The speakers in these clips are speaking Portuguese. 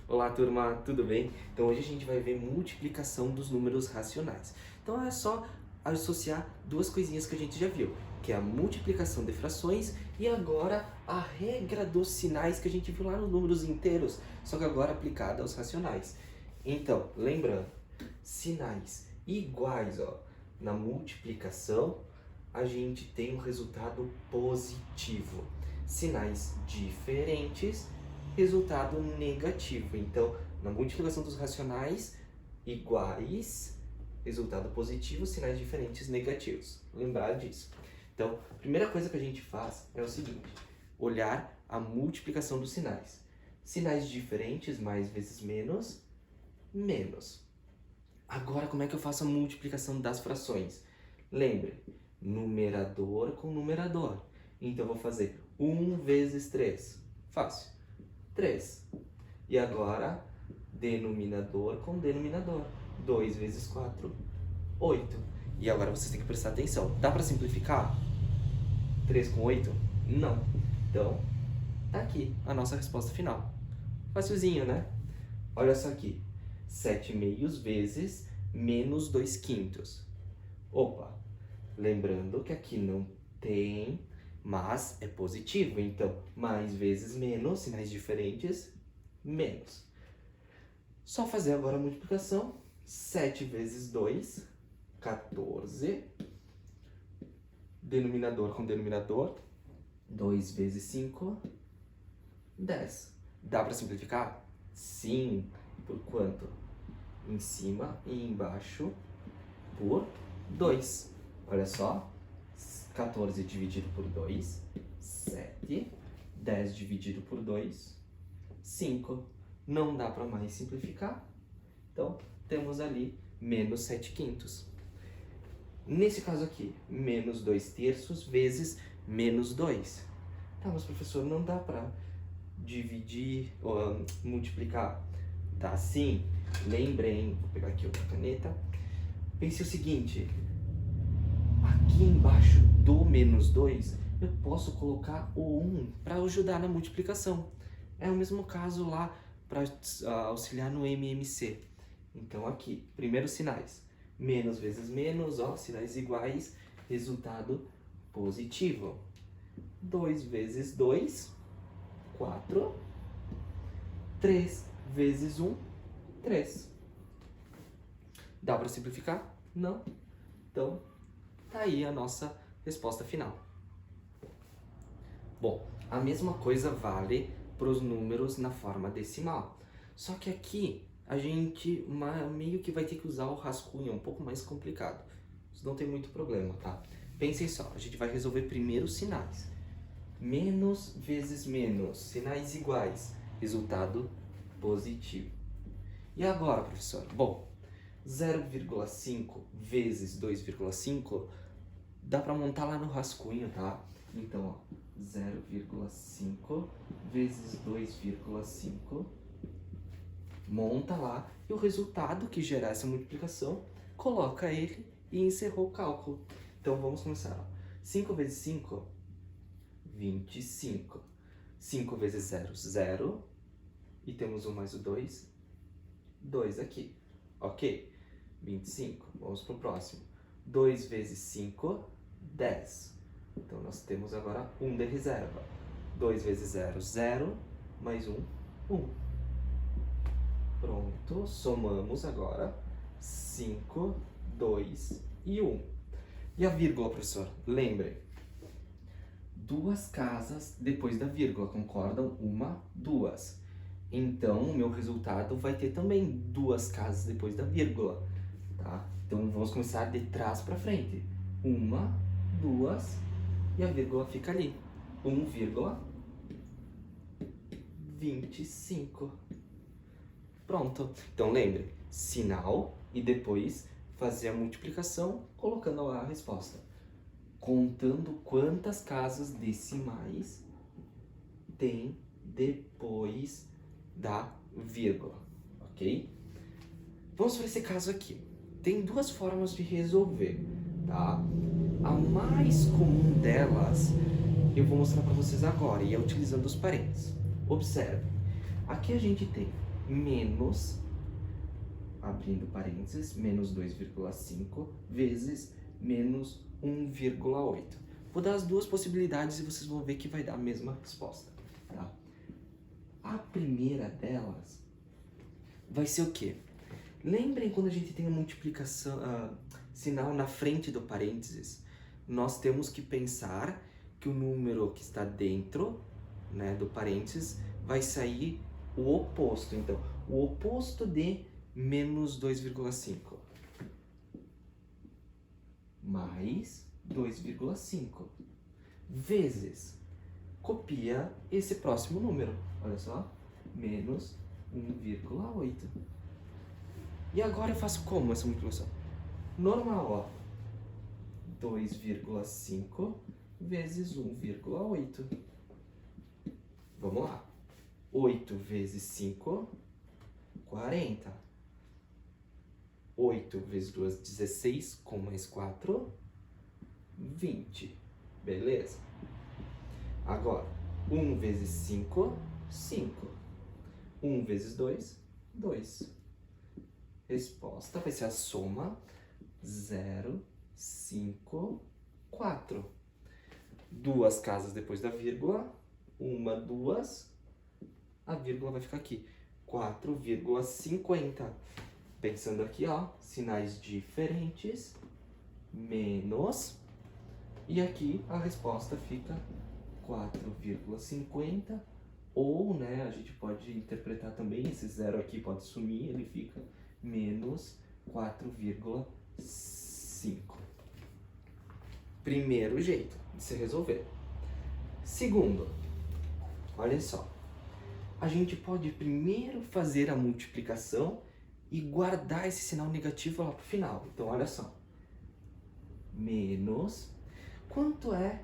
Olá, turma, tudo bem? Então hoje a gente vai ver multiplicação dos números racionais. Então é só associar duas coisinhas que a gente já viu, que é a multiplicação de frações e agora a regra dos sinais que a gente viu lá nos números inteiros, só que agora aplicada aos racionais. Então, lembrando, sinais iguais, ó, na multiplicação a gente tem um resultado positivo. Sinais diferentes, resultado negativo. Então, na multiplicação dos racionais iguais, resultado positivo, sinais diferentes negativos. Lembrar disso. Então, a primeira coisa que a gente faz é o seguinte: olhar a multiplicação dos sinais. Sinais diferentes, mais vezes menos, menos. Agora, como é que eu faço a multiplicação das frações? Lembre, numerador com numerador. Então, eu vou fazer 1 vezes 3. Fácil. 3. E agora, denominador com denominador. 2 vezes 4, 8. E agora vocês têm que prestar atenção. Dá para simplificar? 3 com 8? Não. Então, tá aqui a nossa resposta final. Facilzinho, né? Olha só aqui. 7 meios vezes menos 2 quintos. Opa! Lembrando que aqui não tem, mas é positivo. Então, mais vezes menos, sinais diferentes, menos. Só fazer agora a multiplicação. 7 vezes 2, 14. Denominador com denominador. 2 vezes 5, 10. Dá para simplificar? Sim. Por quanto? Em cima e embaixo por 2. Olha só. 14 dividido por 2, 7. 10 dividido por 2, 5. Não dá para mais simplificar. Então, temos ali menos 7 quintos. Nesse caso aqui, menos 2 terços vezes menos 2. Tá, mas professor, não dá para dividir ou multiplicar. Tá, sim. Lembrem, vou pegar aqui outra caneta. Pense o seguinte: aqui embaixo do menos 2, eu posso colocar o 1 para ajudar na multiplicação. É o mesmo caso lá para auxiliar no MMC. Então aqui, primeiros sinais. Menos vezes menos, ó, sinais iguais, resultado positivo. 2 vezes 2, 4. 3 vezes 1, 3. Dá para simplificar? Não. Então, tá aí a nossa resposta final. Bom, a mesma coisa vale para os números na forma decimal. Só que aqui a gente meio que vai ter que usar o rascunho, é um pouco mais complicado. Isso não tem muito problema, tá? Pensem só, a gente vai resolver primeiro os sinais. Menos vezes menos, sinais iguais, resultado positivo. E agora, professor? Bom, 0,5 vezes 2,5 dá para montar lá no rascunho, tá? Então, ó, 0,5 vezes 2,5, monta lá, e o resultado que gerar essa multiplicação, coloca ele e encerrou o cálculo. Então, vamos começar. Ó. 5 vezes 5, 25. 5 vezes 0, 0. E temos 1 mais o 2, 2 aqui. Ok? 25. Vamos para o próximo. 2 vezes 5, 10. Então, nós temos agora 1 de reserva. 2 vezes 0, 0. Mais 1, 1. Pronto. Somamos agora 5, 2 e 1. E a vírgula, professor? Lembre, duas casas depois da vírgula, concordam? 1, 2. Então, o meu resultado vai ter também duas casas depois da vírgula, tá? Então, vamos começar de trás para frente. 1, 2, e a vírgula fica ali. 1,25. Pronto. Então, lembre, sinal e depois fazer a multiplicação colocando lá a resposta. Contando quantas casas decimais tem depois da vírgula, ok? Vamos para esse caso aqui. Tem duas formas de resolver, tá? A mais comum delas eu vou mostrar para vocês agora, e é utilizando os parênteses. Observe, aqui a gente tem menos, abrindo parênteses, menos 2,5 vezes menos 1,8. Vou dar as duas possibilidades e vocês vão ver que vai dar a mesma resposta, tá? A primeira delas vai ser o quê? Lembrem quando a gente tem a multiplicação, sinal na frente do parênteses, nós temos que pensar que o número que está dentro, né, do parênteses vai sair o oposto. Então, o oposto de menos 2,5 mais 2,5 vezes, copia esse próximo número, olha só, menos 1,8. E agora eu faço como essa multiplicação? Normal, ó, 2,5 vezes 1,8. Vamos lá. 8 vezes 5, 40. 8 vezes 2, 16, com mais 4, 20. Beleza? Agora, 1 vezes 5, 5. 1 vezes 2, 2. Resposta vai ser a soma 0, 5, 4. Duas casas depois da vírgula. Uma, duas. A vírgula vai ficar aqui. 4,50. Pensando aqui, ó, sinais diferentes. Menos. E aqui a resposta fica 4,50. Ou, né, a gente pode interpretar também, esse zero aqui pode sumir, ele fica menos 4,5. Primeiro jeito de se resolver. Segundo, olha só. A gente pode primeiro fazer a multiplicação e guardar esse sinal negativo lá pro final. Então, olha só. Menos. Quanto é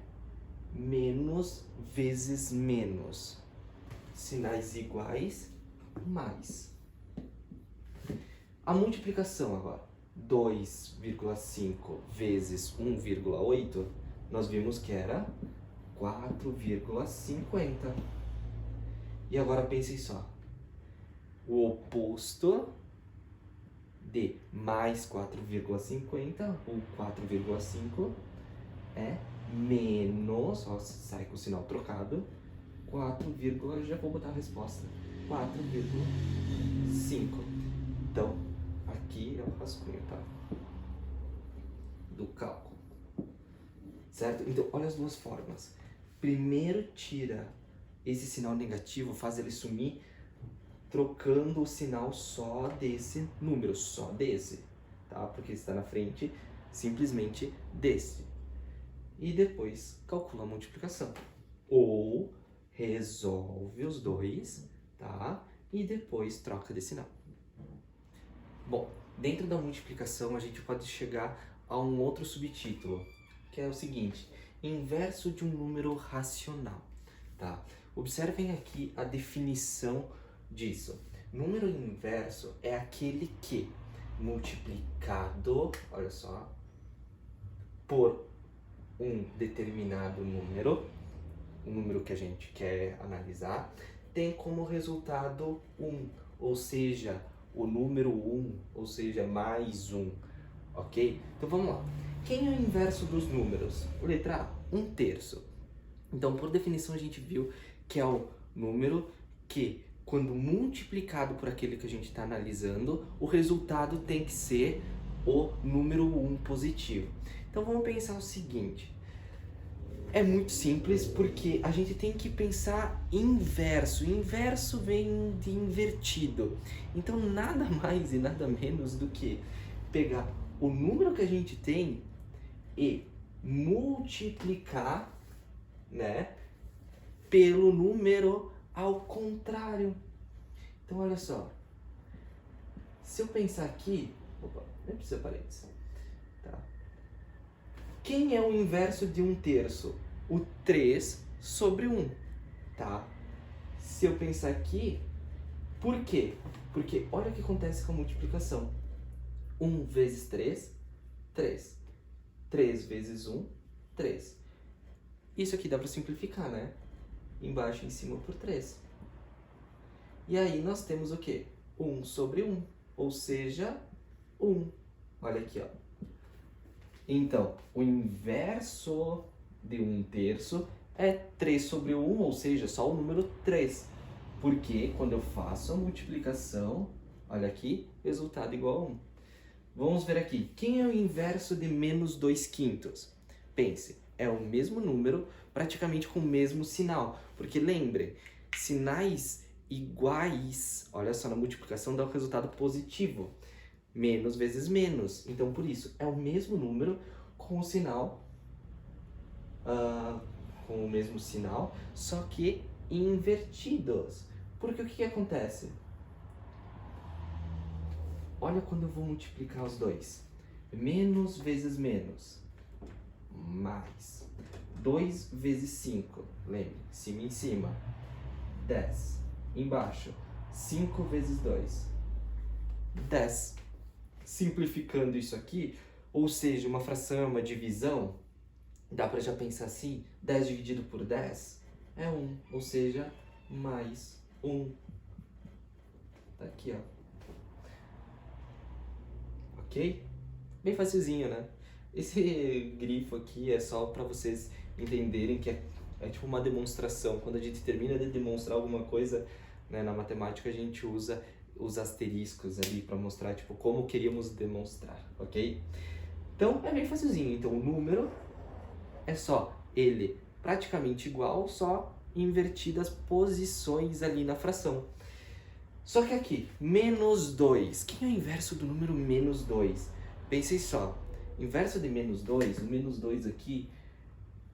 menos vezes menos? Sinais iguais, mais. A multiplicação agora. 2,5 vezes 1,8, nós vimos que era 4,50. E agora pensem só. O oposto de mais 4,50, ou 4,5, é menos, ó, sai com o sinal trocado, 4, já vou botar a resposta, 4,5. Então, aqui é o rascunho, tá? Do cálculo. Certo? Então, olha as duas formas. Primeiro tira esse sinal negativo, faz ele sumir, trocando o sinal só desse número, só desse, tá? Porque está na frente simplesmente desse. E depois calcula a multiplicação. Ou resolve os dois, tá? E depois troca de sinal. Bom, dentro da multiplicação a gente pode chegar a um outro subtítulo, que é o seguinte: inverso de um número racional, tá? Observem aqui a definição disso. Número inverso é aquele que, multiplicado, olha só, por um determinado número, o número que a gente quer analisar, tem como resultado 1, ou seja, o número 1, ou seja, mais 1, ok? Então vamos lá. Quem é o inverso dos números? Letra A, 1/3. Então, por definição, a gente viu que é o número que, quando multiplicado por aquele que a gente está analisando, o resultado tem que ser o número 1 positivo. Então vamos pensar o seguinte. É muito simples porque a gente tem que pensar inverso. Inverso vem de invertido. Então nada mais e nada menos do que pegar o número que a gente tem e multiplicar, né, pelo número ao contrário. Então olha só. Se eu pensar aqui, opa, nem precisa parênteses. Tá? Quem é o inverso de 1/3? O 3 sobre 1, tá? Se eu pensar aqui, por quê? Porque olha o que acontece com a multiplicação. 1 vezes 3, 3. 3 vezes 1, 3. Isso aqui dá para simplificar, né? Embaixo e em cima por 3. E aí nós temos o quê? 1 sobre 1, ou seja, 1. Olha aqui, ó. Então, o inverso de 1/3 é 3 sobre 1, ou seja, só o número 3. Porque quando eu faço a multiplicação, olha aqui, resultado igual a 1. Vamos ver aqui, quem é o inverso de menos 2/5? Pense, é o mesmo número, praticamente com o mesmo sinal. Porque lembre, sinais iguais, olha só, na multiplicação dá um resultado positivo. Menos vezes menos. Então, por isso, é o mesmo número com o sinal, com o mesmo sinal, só que invertidos. Porque o que acontece? Olha quando eu vou multiplicar os dois. Menos vezes menos, mais. 2 vezes 5, lembre, cima em cima. 10. Embaixo, 5 vezes 2, 10. Simplificando isso aqui, ou seja, uma fração é uma divisão, dá para já pensar assim, 10 dividido por 10 é 1, ou seja, mais 1. Tá aqui, ó. Ok? Bem facilzinho, né? Esse grifo aqui é só para vocês entenderem que é tipo uma demonstração. Quando a gente termina de demonstrar alguma coisa, né, na matemática, a gente usa os asteriscos ali para mostrar tipo como queríamos demonstrar, ok? Então é bem facilzinho. Então o número é só ele praticamente igual, só invertidas posições ali na fração. Só que aqui, menos 2. Quem é o inverso do número menos 2? Pensei só, inverso de menos 2, o menos 2 aqui,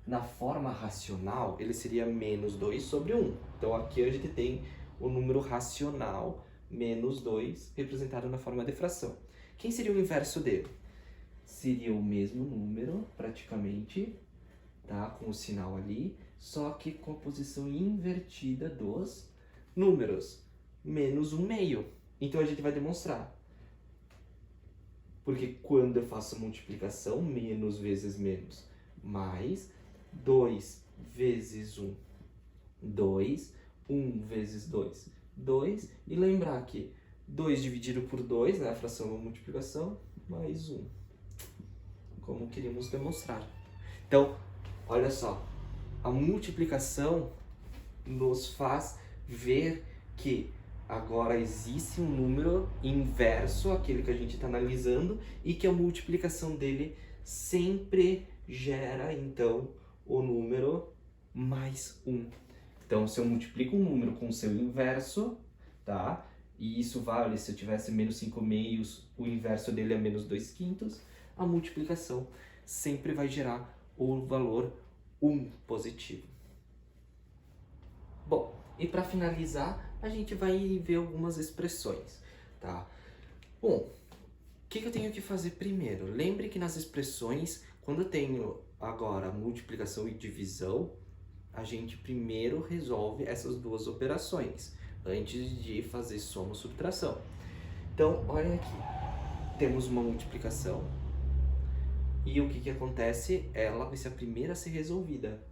na forma racional, ele seria menos 2 sobre 1. Então aqui a gente tem o número racional, menos 2, representado na forma de fração. Quem seria o inverso dele? Seria o mesmo número, praticamente, tá? Com o sinal ali, só que com a posição invertida dos números. Menos 1/2. Então a gente vai demonstrar. Porque quando eu faço a multiplicação, menos vezes menos, mais 2 vezes 1, 2, 1 vezes 2, 2. E lembrar que 2 dividido por 2, né, a fração é uma multiplicação, mais 1. Como queríamos demonstrar. Então, olha só, a multiplicação nos faz ver que agora existe um número inverso àquele que a gente está analisando e que a multiplicação dele sempre gera, então, o número mais 1. Então, se eu multiplico um número com o seu inverso, tá? E isso vale se eu tivesse menos 5/2, o inverso dele é menos 2/5, a multiplicação sempre vai gerar o valor 1 positivo. Bom, e para finalizar, a gente vai ver algumas expressões, tá? Bom, o que eu tenho que fazer primeiro? Lembre que nas expressões, quando eu tenho agora multiplicação e divisão, a gente primeiro resolve essas duas operações, antes de fazer soma ou subtração. Então, olha aqui, temos uma multiplicação, e o que acontece? Ela vai ser a primeira a ser resolvida.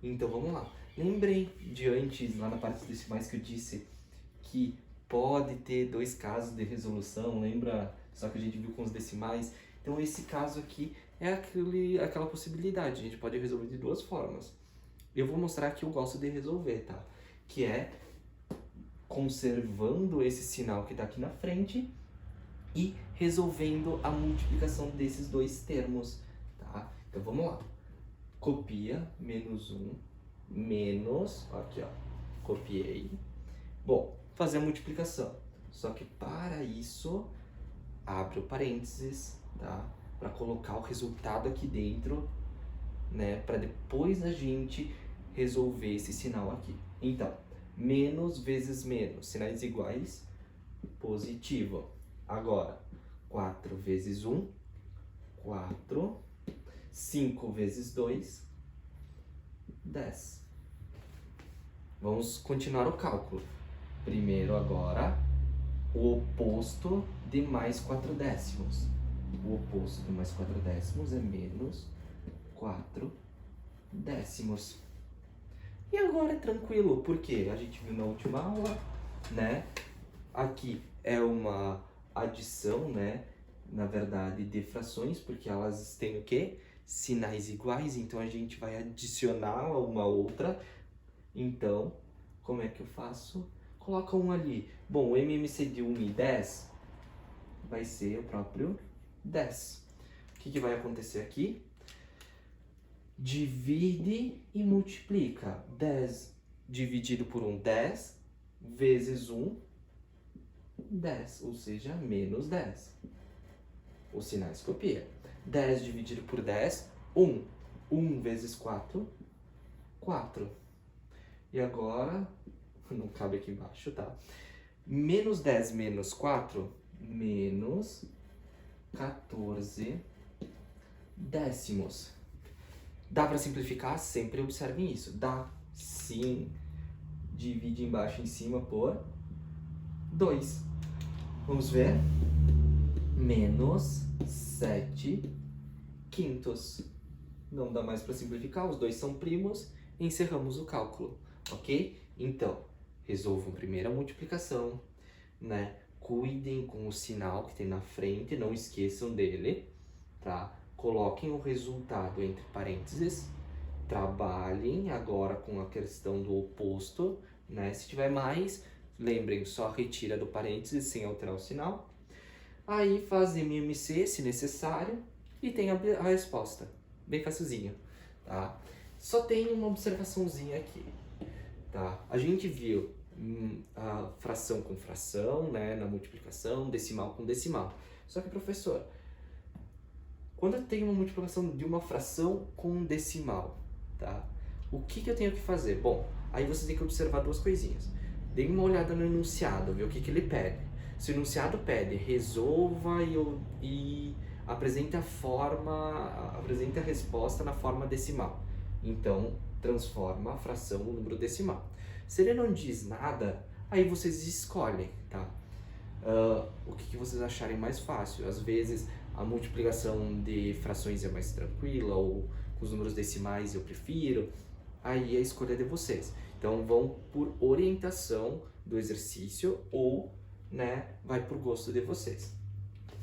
Então, vamos lá. Lembrei de antes, lá na parte dos decimais, que eu disse que pode ter dois casos de resolução, lembra? Só que a gente viu com os decimais. Então, esse caso aqui é aquela possibilidade. A gente pode resolver de duas formas. Eu vou mostrar que eu gosto de resolver, tá? Que é conservando esse sinal que está aqui na frente e resolvendo a multiplicação desses dois termos, tá? Então, vamos lá. Copia, menos 1, menos, aqui ó, copiei. Bom, fazer a multiplicação. Só que para isso, abre o parênteses, tá? Para colocar o resultado aqui dentro, né? Para depois a gente resolver esse sinal aqui. Então, menos vezes menos, sinais iguais, positivo. Agora, 4 vezes 1, 4. 5 vezes 2, 10. Vamos continuar o cálculo. Primeiro agora, o oposto de mais 4 décimos. O oposto de mais 4 décimos é menos 4 décimos. E agora é tranquilo, porque a gente viu na última aula né? Aqui é uma adição, né? Na verdade, de frações, porque elas têm o quê? Sinais iguais, então a gente vai adicionar uma outra. Então, como é que eu faço? Coloca um ali. Bom, o MMC de 1 e 10 vai ser o próprio 10. O que vai acontecer aqui? Divide e multiplica. 10 dividido por 1, 10, vezes 1, 10, ou seja, menos 10. Os sinais copiam. 10 dividido por 10, 1. 1 vezes 4, 4. E agora, não cabe aqui embaixo, tá? Menos 10 menos 4, menos 14 décimos. Dá para simplificar? Sempre observem isso. Dá, sim. Divide embaixo em cima por 2. Vamos ver? Menos 7 quintos. Não dá mais para simplificar, os dois são primos. Encerramos o cálculo, ok? Então, resolvam primeiro a multiplicação, né? Cuidem com o sinal que tem na frente, não esqueçam dele, tá? Coloquem o resultado entre parênteses, trabalhem agora com a questão do oposto, né? Se tiver mais, lembrem, só retira do parênteses sem alterar o sinal. Aí faz MMC, se necessário, e tem a resposta. Bem facilzinho, tá? Só tem uma observaçãozinha aqui, tá? A gente viu a fração com fração, né, na multiplicação, decimal com decimal. Só que, professor, quando eu tenho uma multiplicação de uma fração com um decimal, tá? O que eu tenho que fazer? Bom, aí você tem que observar duas coisinhas. Dê uma olhada no enunciado, ver o que ele pede. Se o enunciado pede, resolva e apresente apresente a resposta na forma decimal. Então, transforma a fração no número decimal. Se ele não diz nada, aí vocês escolhem, tá? O que vocês acharem mais fácil. Às vezes, a multiplicação de frações é mais tranquila, ou com os números decimais eu prefiro. Aí a escolha é de vocês. Então, vão por orientação do exercício ou, né, vai por gosto de vocês.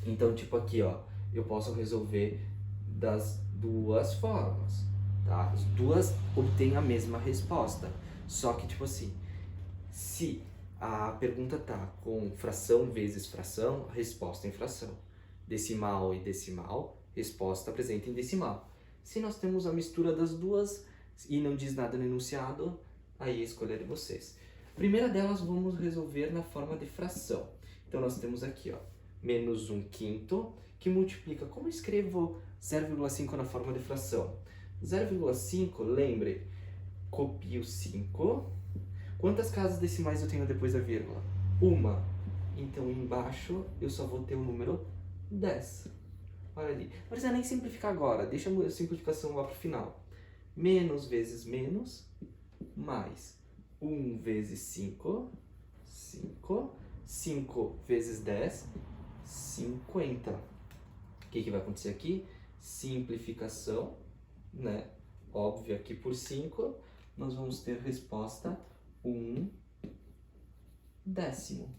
Então, tipo aqui, ó, eu posso resolver das duas formas, tá? As duas obtêm a mesma resposta. Só que, tipo assim, se a pergunta tá com fração vezes fração, resposta em fração. Decimal e decimal, resposta presente em decimal. Se nós temos a mistura das duas e não diz nada no enunciado, aí a escolha é de vocês. Primeira delas, vamos resolver na forma de fração. Então, nós temos aqui, ó, menos 1 quinto, que multiplica. Como eu escrevo 0,5 na forma de fração? 0,5, lembre, copio 5. Quantas casas decimais eu tenho depois da vírgula? Uma. Então, embaixo, eu só vou ter o número 10. Olha ali. Não precisa nem simplificar agora, deixa a simplificação lá para o final. Menos vezes menos, mais 1 vezes 5, 5. 5 vezes 10, 50. O que vai acontecer aqui? Simplificação, né? Óbvio, aqui por 5, nós vamos ter resposta 1 décimo.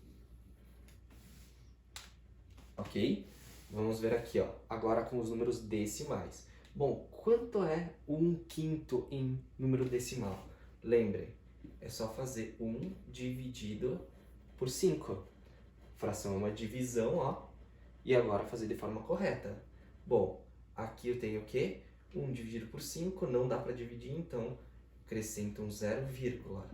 Ok? Vamos ver aqui, ó, agora com os números decimais. Bom, quanto é 1 quinto em número decimal? Lembrem, é só fazer 1 dividido por 5. Fração é uma divisão, ó. E agora fazer de forma correta. Bom, aqui eu tenho o quê? 1 dividido por 5, não dá para dividir, então acrescento um 0, vírgula.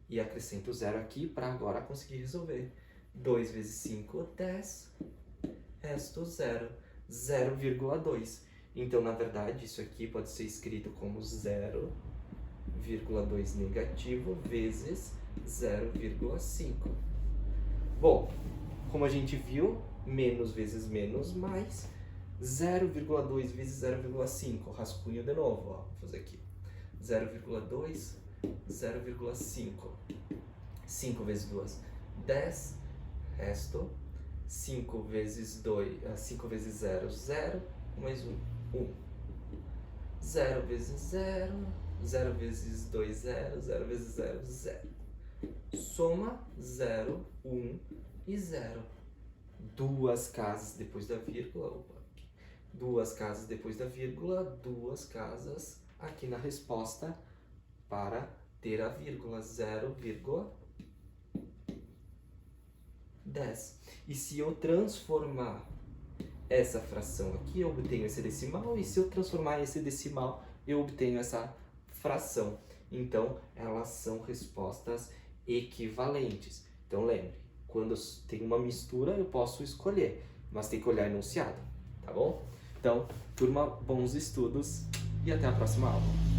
E acrescento o 0 aqui para agora conseguir resolver. 2 vezes 5, 10. Resto 0, 0,2. Então, na verdade, isso aqui pode ser escrito como 0,2 negativo vezes 0,5. Bom, como a gente viu, menos vezes menos mais 0,2 vezes 0,5. Rascunho de novo, ó. Vou fazer aqui. 0,2, 0,5. 5 vezes 2, 10. Resto 5 vezes 0, 0, mais 1, 1. 0 vezes 0, 0 vezes 2, 0, 0 vezes 0, 0. soma 0, 1 e 0. Duas casas depois da vírgula, opa, aqui. Duas casas depois da vírgula, duas casas aqui na resposta para ter a vírgula, 0,10. E se eu transformar essa fração aqui, eu obtenho esse decimal, e se eu transformar esse decimal, eu obtenho essa fração. Então, elas são respostas equivalentes. Então, lembre, quando tem uma mistura, eu posso escolher, mas tem que olhar o enunciado, tá bom? Então, turma, bons estudos e até a próxima aula.